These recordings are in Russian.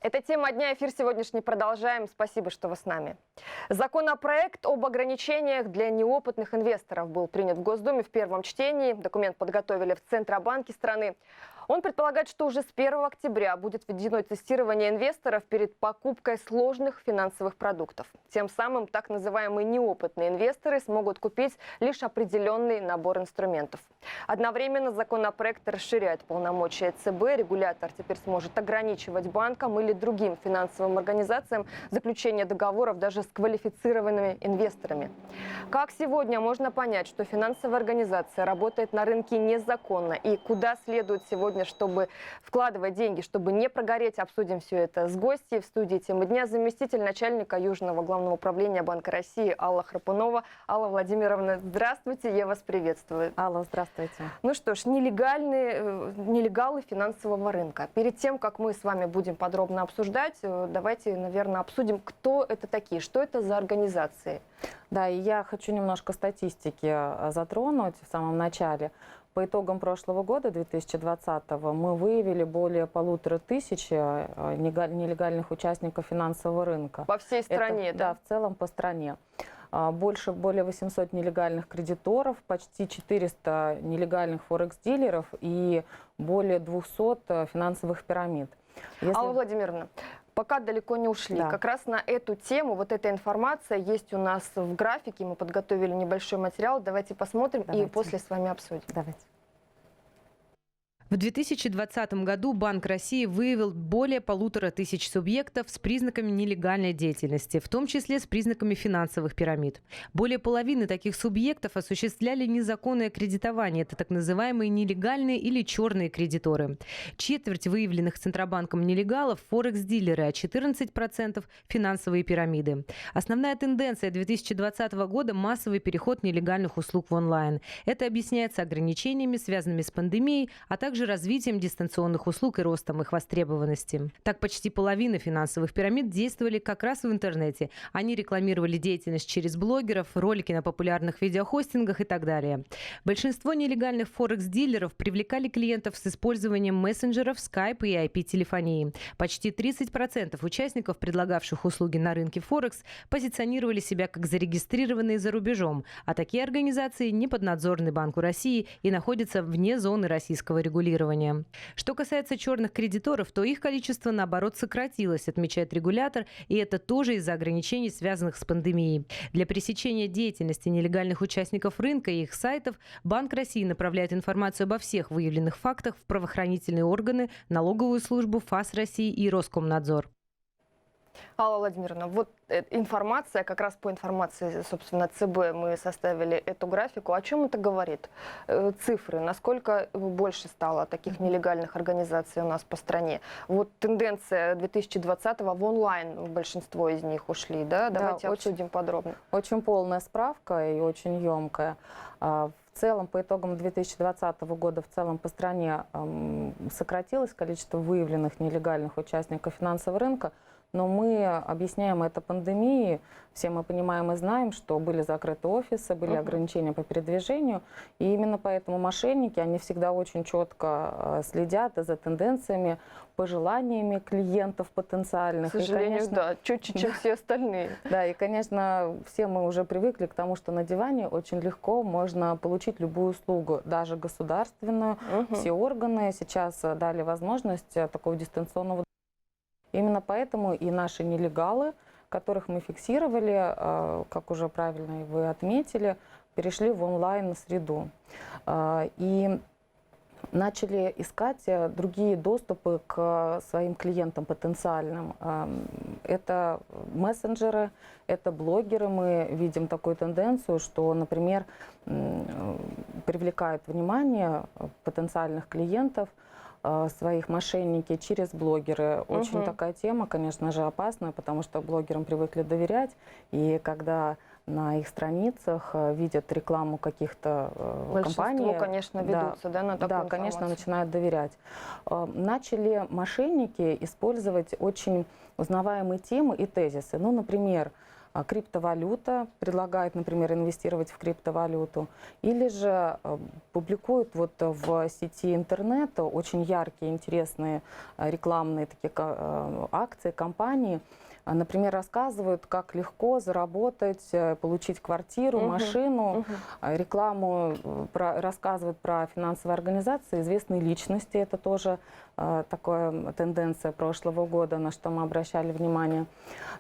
Это тема дня. Эфир сегодняшний продолжаем. Спасибо, что вы с нами. Законопроект об ограничениях для неопытных инвесторов был принят в Госдуме в первом чтении. Документ подготовили в Центробанке страны. Он предполагает, что уже с 1 октября будет введено тестирование инвесторов перед покупкой сложных финансовых продуктов. Тем самым так называемые неопытные инвесторы смогут купить лишь определенный набор инструментов. Одновременно законопроект расширяет полномочия ЦБ. Регулятор теперь сможет ограничивать банкам или другим финансовым организациям заключение договоров даже с квалифицированными инвесторами. Как сегодня можно понять, что финансовая организация работает на рынке незаконно и куда следует сегодня, чтобы вкладывать деньги, чтобы не прогореть, обсудим все это с гостьей. В студии «Темы дня» заместитель начальника Южного главного управления Банка России Алла Храпунова. Алла Владимировна, здравствуйте, я вас приветствую. Алла, здравствуйте. Ну что ж, нелегалы финансового рынка. Перед тем, как мы с вами будем подробно обсуждать, давайте, наверное, обсудим, кто это такие, что это за организации. Да, и я хочу немножко статистики затронуть в самом начале. По итогам прошлого года, 2020-го, мы выявили более 1500 нелегальных участников финансового рынка. По всей стране, да? Да, в целом по стране. Более 800 нелегальных кредиторов, почти 400 нелегальных форекс-дилеров и более 200 финансовых пирамид. Алла Владимировна, пока далеко не ушли. Да. Как раз на эту тему, вот эта информация есть у нас в графике. Мы подготовили небольшой материал. Давайте посмотрим и после с вами обсудим. Давайте. В 2020 году Банк России выявил более 1500 субъектов с признаками нелегальной деятельности, в том числе с признаками финансовых пирамид. Более половины таких субъектов осуществляли незаконное кредитование. Это так называемые нелегальные или черные кредиторы. Четверть выявленных Центробанком нелегалов – форекс-дилеры, а 14% – финансовые пирамиды. Основная тенденция 2020 года – массовый переход нелегальных услуг в онлайн. Это объясняется ограничениями, связанными с пандемией, а также развитием дистанционных услуг и ростом их востребованности. Так, почти половина финансовых пирамид действовали как раз в интернете. Они рекламировали деятельность через блогеров, ролики на популярных видеохостингах и так далее. Большинство нелегальных форекс-дилеров привлекали клиентов с использованием мессенджеров, Skype и IP-телефонии. Почти 30% участников, предлагавших услуги на рынке Форекс, позиционировали себя как зарегистрированные за рубежом, а такие организации не поднадзорны Банку России и находятся вне зоны российского регулирования. Что касается черных кредиторов, то их количество, наоборот, сократилось, отмечает регулятор, и это тоже из-за ограничений, связанных с пандемией. Для пресечения деятельности нелегальных участников рынка и их сайтов Банк России направляет информацию обо всех выявленных фактах в правоохранительные органы, налоговую службу, ФАС России и Роскомнадзор. Алла Владимировна, вот информация, как раз по информации, собственно, ЦБ мы составили эту графику. О чем это говорит? Цифры, насколько больше стало таких нелегальных организаций у нас по стране? Вот тенденция 2020-го в онлайн, большинство из них ушли, да? Давайте обсудим подробно. Очень полная справка и очень емкая. В целом, по итогам 2020 года, в целом по стране сократилось количество выявленных нелегальных участников финансового рынка. Но мы объясняем это пандемией. Все мы понимаем и знаем, что были закрыты офисы, были ограничения по передвижению. И именно поэтому мошенники, они всегда очень четко следят за тенденциями, пожеланиями клиентов потенциальных. К сожалению, и, конечно, да, четче, чем все остальные. Да, и, конечно, все мы уже привыкли к тому, что на диване очень легко можно получить любую услугу, даже государственную. Все органы сейчас дали возможность такого дистанционного. Именно поэтому и наши нелегалы, которых мы фиксировали, как уже правильно вы отметили, перешли в онлайн-среду. И начали искать другие доступы к своим клиентам потенциальным. Это мессенджеры, это блогеры. Мы видим такую тенденцию, что, например, привлекают внимание потенциальных клиентов своих мошенники через блогеры. Очень такая тема, конечно же, опасная, потому что блогерам привыкли доверять. И когда на их страницах видят рекламу каких-то компаний. Большинство, конечно, ведутся, да, на такую информацию. Да, конечно, начинают доверять. Начали мошенники использовать очень узнаваемые темы и тезисы. Ну, например, Криптовалюта, предлагает, например, инвестировать в криптовалюту, или же публикуют вот в сети интернет очень яркие, интересные рекламные такие акции, компании. Например, рассказывают, как легко заработать, получить квартиру, машину. Рекламу рассказывают про финансовые организации, известные личности. Это тоже такая тенденция прошлого года, на что мы обращали внимание.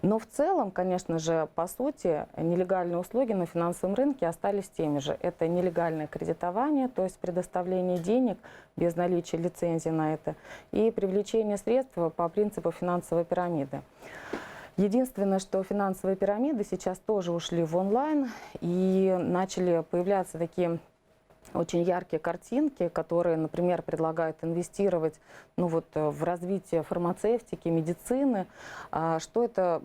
Но в целом, конечно же, по сути, нелегальные услуги на финансовом рынке остались теми же. Это нелегальное кредитование, то есть предоставление денег без наличия лицензии на это, и привлечение средств по принципу финансовой пирамиды. Единственное, что финансовые пирамиды сейчас тоже ушли в онлайн, и начали появляться такие очень яркие картинки, которые, например, предлагают инвестировать в развитие фармацевтики, медицины. Что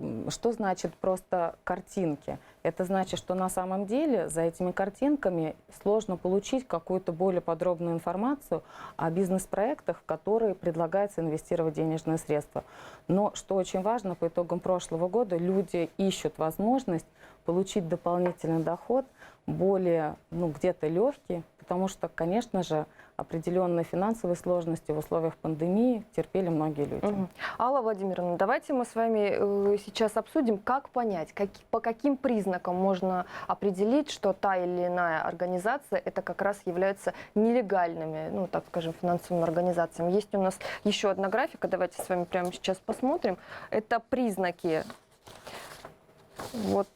значит просто картинки? Это значит, что на самом деле за этими картинками сложно получить какую-то более подробную информацию о бизнес-проектах, в которые предлагается инвестировать денежные средства. Но, что очень важно, по итогам прошлого года люди ищут возможность получить дополнительный доход, более, где-то легкий, потому что, конечно же, определенные финансовые сложности в условиях пандемии терпели многие люди. Алла Владимировна, давайте мы с вами сейчас обсудим, как понять, по каким признакам можно определить, что та или иная организация это как раз является нелегальными, так скажем, финансовыми организациями. Есть у нас еще одна графика, давайте с вами прямо сейчас посмотрим. Это признаки. Вот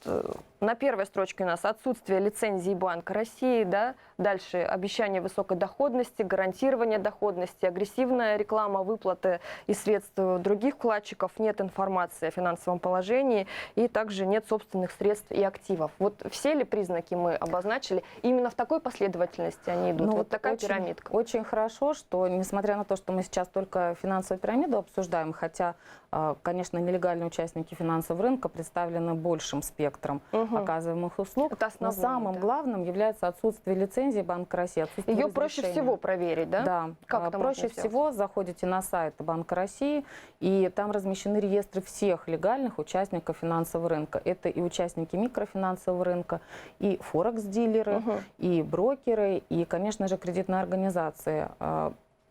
на первой строчке у нас отсутствие лицензии Банка России, да? Дальше обещание высокой доходности, гарантирование доходности, агрессивная реклама выплаты и средств других вкладчиков, нет информации о финансовом положении и также нет собственных средств и активов. Вот все ли признаки мы обозначили? Именно в такой последовательности они идут? Вот такая пирамидка. Очень хорошо, что несмотря на то, что мы сейчас только финансовую пирамиду обсуждаем, хотя, конечно, нелегальные участники финансового рынка представлены большим спектром оказываемых услуг, но самым главным является отсутствие лицензии Банка России. Ее проще всего проверить, да? Да. Как это проще всего заходите на сайт Банка России, и там размещены реестры всех легальных участников финансового рынка. Это и участники микрофинансового рынка, и форекс-дилеры, и брокеры, и, конечно же, кредитные организации.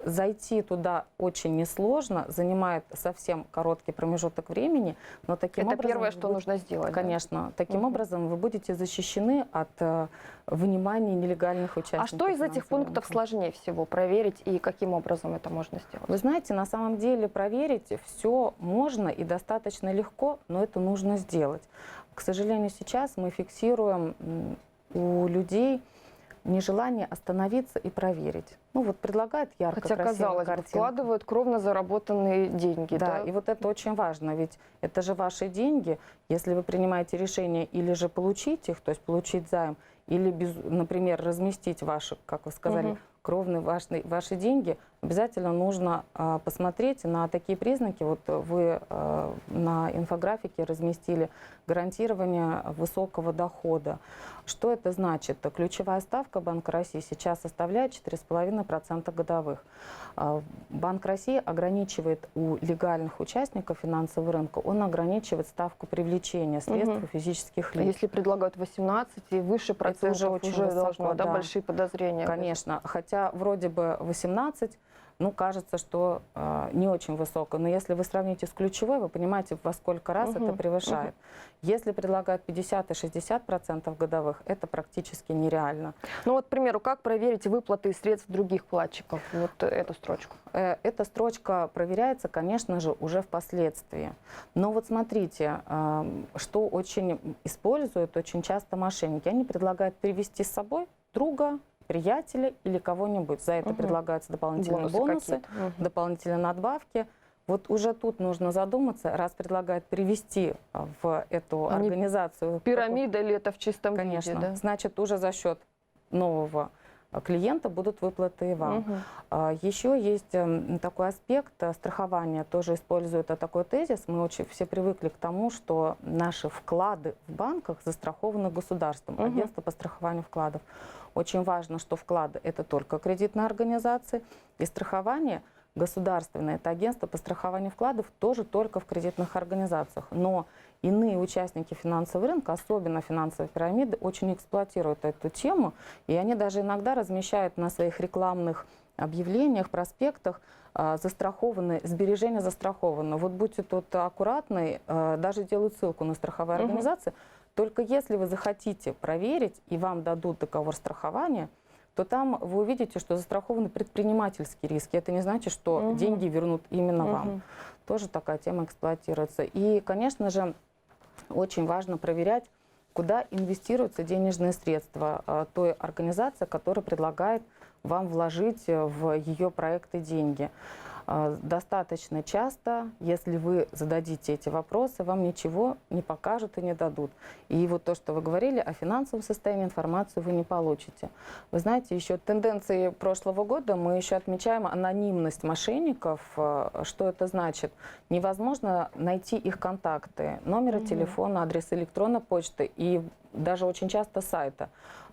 Зайти туда очень несложно, занимает совсем короткий промежуток времени, но таким образом... Это первое, что нужно сделать. Конечно. Да? Таким образом вы будете защищены от внимания нелегальных участников. А что из этих пунктов сложнее всего проверить и каким образом это можно сделать? Вы знаете, на самом деле проверить все можно и достаточно легко, но это нужно сделать. К сожалению, сейчас мы фиксируем у людей нежелание остановиться и проверить. Предлагают ярко, хотя, казалось бы, вкладывают кровно заработанные деньги. Да, и вот это очень важно, ведь это же ваши деньги. Если вы принимаете решение или же получить их, то есть получить займ, или, например, разместить ваши, как вы сказали, кровные ваши деньги, обязательно нужно посмотреть на такие признаки. Вот вы на инфографике разместили гарантирование высокого дохода. Что это значит? Ключевая ставка Банка России сейчас составляет 4,5% годовых. Банк России ограничивает у легальных участников финансового рынка, он ограничивает ставку привлечения средств физических лиц. Если предлагают 18 и выше процентов, уже должно, да, большие подозрения. Конечно, хотя вроде бы 18, кажется, что не очень высоко. Но если вы сравните с ключевой, вы понимаете, во сколько раз это превышает. Если предлагают 50 и 60% годовых, это практически нереально. К примеру, как проверить выплаты средств других вкладчиков? Вот эту строчку. Эта строчка проверяется, конечно же, уже впоследствии. Но вот смотрите, что очень используют очень часто мошенники. Они предлагают привести с собой друга, приятеля или кого-нибудь. За это предлагаются дополнительные бонусы, дополнительные надбавки. Вот уже тут нужно задуматься, раз предлагают привести в эту организацию... Пирамида или это в чистом виде? Конечно. Значит, уже за счет нового клиента будут выплаты и вам. Еще есть такой аспект страхования, тоже используют такой тезис. Мы очень все привыкли к тому, что наши вклады в банках застрахованы государством, агентство по страхованию вкладов. Очень важно, что вклады – это только кредитные организации, и страхование государственное, это агентство по страхованию вкладов, тоже только в кредитных организациях. Но иные участники финансового рынка, особенно финансовые пирамиды, очень эксплуатируют эту тему, и они даже иногда размещают на своих рекламных объявлениях, проспектах застрахованы, сбережения застрахованы. Вот будьте тут аккуратны, даже делают ссылку на страховые организации. Только если вы захотите проверить и вам дадут договор страхования, то там вы увидите, что застрахованы предпринимательские риски. Это не значит, что деньги вернут именно вам. Тоже такая тема эксплуатируется. И, конечно же, очень важно проверять, куда инвестируются денежные средства той организации, которая предлагает вам вложить в ее проекты деньги. Достаточно часто, если вы зададите эти вопросы, вам ничего не покажут и не дадут. И вот то, что вы говорили о финансовом состоянии, информацию вы не получите. Вы знаете, еще тенденции прошлого года мы еще отмечаем анонимность мошенников. Что это значит? Невозможно найти их контакты, номера телефона, адрес электронной почты и даже очень часто сайта.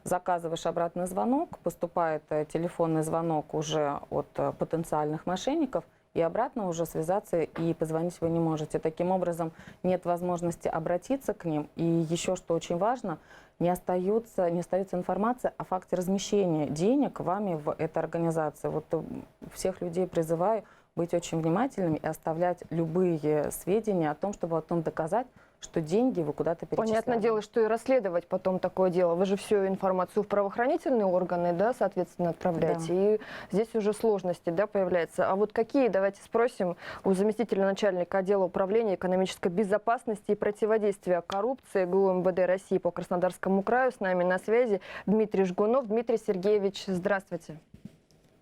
Заказываешь обратный звонок, поступает телефонный звонок уже от потенциальных мошенников, и обратно уже связаться и позвонить вы не можете. Таким образом, нет возможности обратиться к ним. И еще, что очень важно, не остается информация о факте размещения денег вами в этой организации. Вот всех людей призываю быть очень внимательными и оставлять любые сведения о том, чтобы потом доказать, что деньги вы куда-то перечисляли. Понятное дело, что и расследовать потом такое дело. Вы же всю информацию в правоохранительные органы, да, соответственно, отправляете. Да. И здесь уже сложности, да, появляются. А вот какие, давайте спросим у заместителя начальника отдела управления экономической безопасности и противодействия коррупции ГУ МВД России по Краснодарскому краю. С нами на связи Дмитрий Жгунов. Дмитрий Сергеевич, здравствуйте.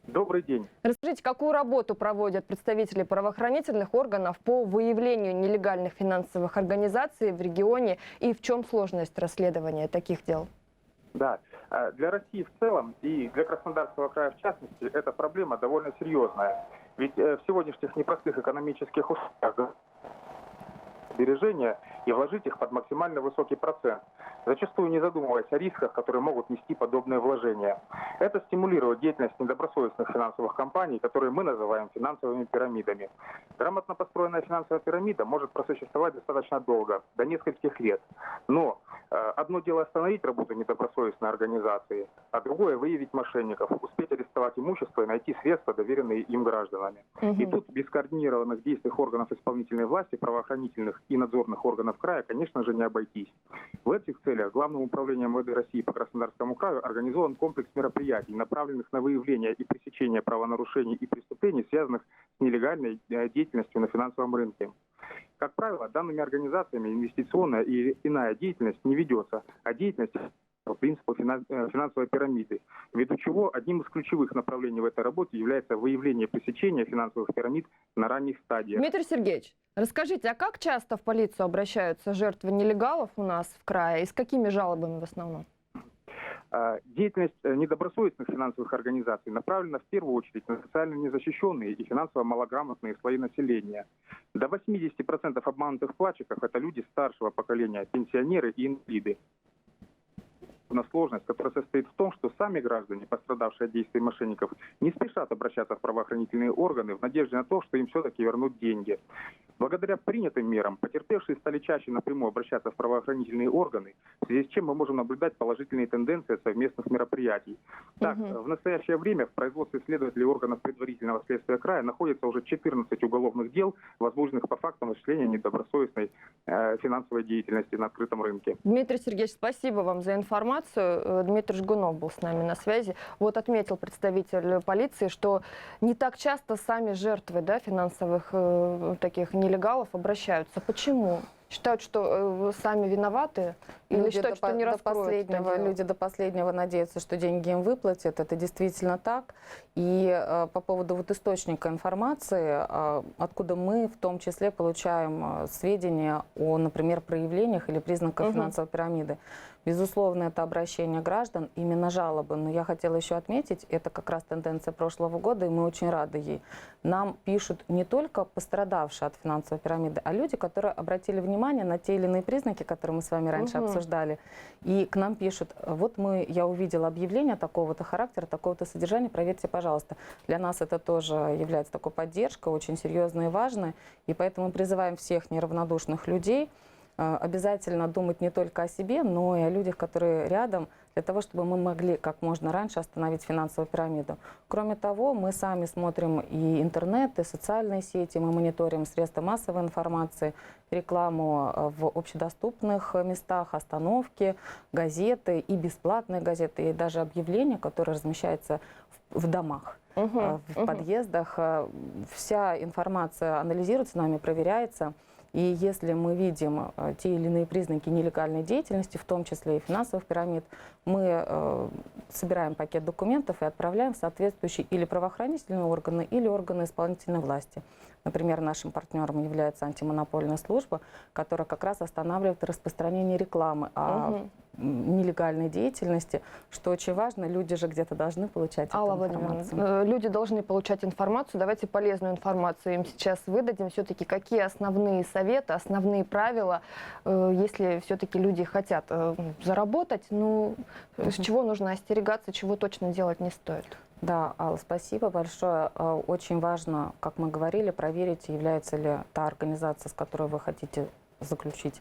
Добрый день. Расскажите, какую работу проводят представители правоохранительных органов по выявлению нелегальных финансовых организаций в регионе и в чем сложность расследования таких дел? Да, для России в целом и для Краснодарского края в частности эта проблема довольно серьезная. Ведь в сегодняшних непростых экономических условиях сбережения и вложить их под максимально высокий процент, зачастую не задумываясь о рисках, которые могут нести подобные вложения. Это стимулирует деятельность недобросовестных финансовых компаний, которые мы называем финансовыми пирамидами. Грамотно построенная финансовая пирамида может просуществовать достаточно долго, до нескольких лет. Но одно дело остановить работу недобросовестной организации, а другое выявить мошенников, успеть арестовать имущество и найти средства, доверенные им гражданами. И тут без координированных действий органов исполнительной власти, правоохранительных и надзорных органов края, конечно же, не обойтись. В этих целях Главным управлением МВД России по Краснодарскому краю организован комплекс мероприятий, направленных на выявление и пресечение правонарушений и преступлений, связанных с нелегальной деятельностью на финансовом рынке. Как правило, данными организациями инвестиционная и иная деятельность не ведется, а деятельность по принципу финансовой пирамиды, ввиду чего одним из ключевых направлений в этой работе является выявление и пресечение финансовых пирамид на ранних стадиях. Дмитрий Сергеевич, расскажите, а как часто в полицию обращаются жертвы нелегалов у нас в крае и с какими жалобами в основном? Деятельность недобросовестных финансовых организаций направлена в первую очередь на социально незащищенные и финансово малограмотные слои населения. До 80% обманутых вкладчиков – это люди старшего поколения, пенсионеры и инвалиды. Сложность, которая состоит в том, что сами граждане, пострадавшие от действий мошенников, не спешат обращаться в правоохранительные органы в надежде на то, что им все-таки вернут деньги. Благодаря принятым мерам потерпевшие стали чаще напрямую обращаться в правоохранительные органы, в связи с чем мы можем наблюдать положительные тенденции от совместных мероприятий. Так, в настоящее время в производстве следователей органов предварительного следствия края находится уже 14 уголовных дел, возбужденных по фактам осуществления недобросовестной финансовой деятельности на открытом рынке. Дмитрий Сергеевич, спасибо вам за информацию. Дмитрий Жгунов был с нами на связи. Вот отметил представитель полиции, что не так часто сами жертвы, да, финансовых таких нелегалов обращаются. Почему? Считают, что сами виноваты? Или люди считают, что не раскроют это дело? Люди до последнего надеются, что деньги им выплатят. Это действительно так. И по поводу вот источника информации, откуда мы в том числе получаем сведения о, например, проявлениях или признаках финансовой пирамиды. Безусловно, это обращение граждан, именно жалобы. Но я хотела еще отметить, это как раз тенденция прошлого года, и мы очень рады ей. Нам пишут не только пострадавшие от финансовой пирамиды, а люди, которые обратили внимание на те или иные признаки, которые мы с вами раньше обсуждали. И к нам пишут: вот я увидела объявление такого-то характера, такого-то содержания, проверьте, пожалуйста. Для нас это тоже является такой поддержкой, очень серьезной и важной. И поэтому призываем всех неравнодушных людей обязательно думать не только о себе, но и о людях, которые рядом, для того, чтобы мы могли как можно раньше остановить финансовую пирамиду. Кроме того, мы сами смотрим и интернет, и социальные сети, мы мониторим средства массовой информации, рекламу в общедоступных местах, остановки, газеты и бесплатные газеты, и даже объявления, которые размещаются в домах, в подъездах. Вся информация анализируется нами, проверяется. И если мы видим те или иные признаки нелегальной деятельности, в том числе и финансовых пирамид, мы собираем пакет документов и отправляем в соответствующие или правоохранительные органы, или органы исполнительной власти. Например, нашим партнером является антимонопольная служба, которая как раз останавливает распространение рекламы о нелегальной деятельности, что очень важно. Люди же где-то должны получать эту информацию. Люди должны получать информацию. Давайте полезную информацию им сейчас выдадим. Все-таки какие основные советы, основные правила, если все-таки люди хотят заработать, с чего нужно остерегаться, чего точно делать не стоит? Да, Алла, спасибо большое. Очень важно, как мы говорили, проверить, является ли та организация, с которой вы хотите заключить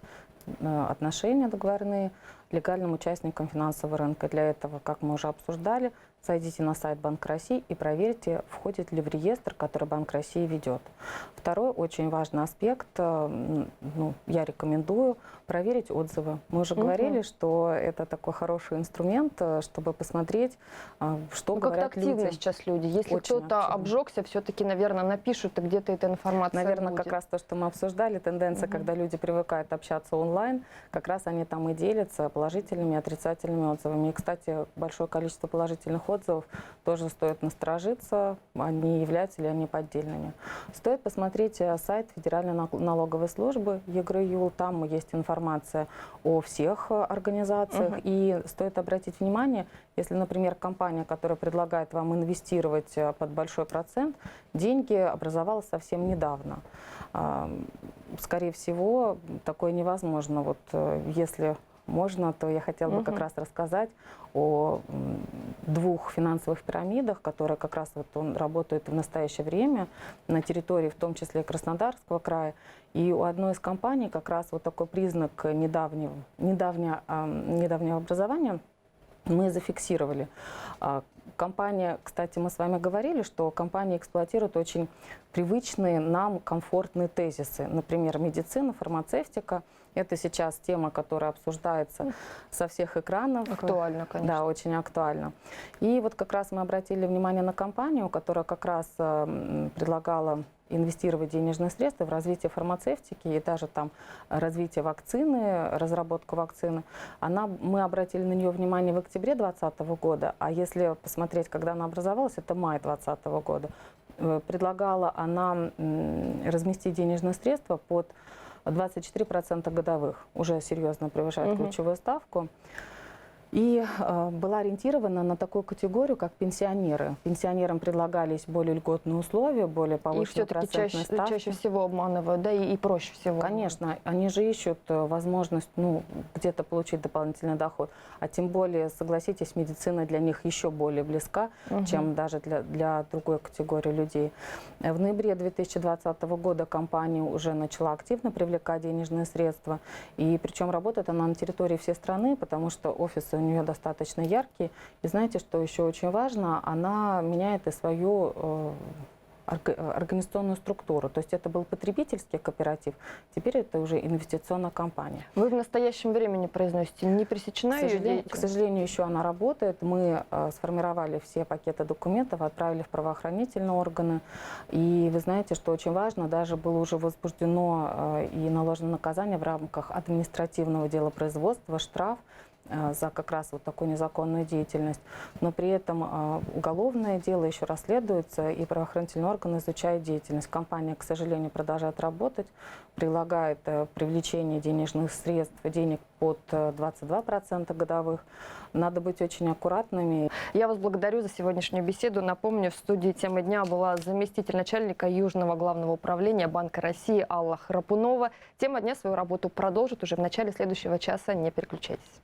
отношения договорные, легальным участником финансового рынка. Для этого, как мы уже обсуждали, зайдите на сайт Банка России и проверьте, входит ли в реестр, который Банк России ведет. Второй очень важный аспект, я рекомендую проверить отзывы. Мы уже говорили, что это такой хороший инструмент, чтобы посмотреть, что говорят как-то активно люди. Сейчас люди. Если кто-то обжегся, все-таки, наверное, напишут, и где-то эта информация Наверное, будет. как раз то, что мы обсуждали, тенденция, когда люди привыкают общаться онлайн, как раз они там и делятся положительными и отрицательными отзывами. И, кстати, большое количество положительных отзывов тоже стоит насторожиться, не являются ли они поддельными. Стоит посмотреть сайт Федеральной налоговой службы ЕГРЮЛ, там есть информация о всех организациях, и стоит обратить внимание, если, например, компания, которая предлагает вам инвестировать под большой процент, деньги образовалась совсем недавно. Скорее всего, такое невозможно. Вот если можно, то я хотела бы как раз рассказать о двух финансовых пирамидах, которые как раз работают в настоящее время на территории, в том числе Краснодарского края. И у одной из компаний как раз вот такой признак недавнего образования мы зафиксировали. Компания, кстати, мы с вами говорили, что компания эксплуатирует очень привычные нам комфортные тезисы. Например, медицина, фармацевтика. Это сейчас тема, которая обсуждается со всех экранов. Актуально, конечно. Да, очень актуально. И вот как раз мы обратили внимание на компанию, которая как раз предлагала инвестировать денежные средства в развитие фармацевтики и даже там развитие вакцины, разработку вакцины. Мы обратили на нее внимание в октябре 2020 года, а если посмотреть, когда она образовалась, это май 2020 года. Предлагала она разместить денежные средства под 24% годовых, уже серьезно превышает ключевую ставку. И была ориентирована на такую категорию, как пенсионеры. Пенсионерам предлагались более льготные условия, более повышенные процентные ставки. Чаще всего обманывают, да, и проще всего. Конечно, они же ищут возможность где-то получить дополнительный доход. А тем более, согласитесь, медицина для них еще более близка, чем даже для другой категории людей. В ноябре 2020 года компания уже начала активно привлекать денежные средства. И причем работает она на территории всей страны, потому что офисы у нее достаточно яркие. И знаете, что еще очень важно? Она меняет и свою организационную структуру. То есть это был потребительский кооператив, теперь это уже инвестиционная компания. Вы в настоящем времени произносите, не пресечена ее деятельность? К сожалению, еще она работает. Мы сформировали все пакеты документов, отправили в правоохранительные органы. И вы знаете, что очень важно, даже было уже возбуждено и наложено наказание в рамках административного дела производства, штраф. за как раз вот такую незаконную деятельность, но при этом уголовное дело еще расследуется, и правоохранительные органы изучают деятельность. Компания, к сожалению, продолжает работать, прилагает привлечение денежных средств, денег под 22% годовых. Надо быть очень аккуратными. Я вас благодарю за сегодняшнюю беседу. Напомню, в студии «Темы дня» была заместитель начальника Южного главного управления Банка России Алла Храпунова. «Тема дня» свою работу продолжит уже в начале следующего часа. Не переключайтесь.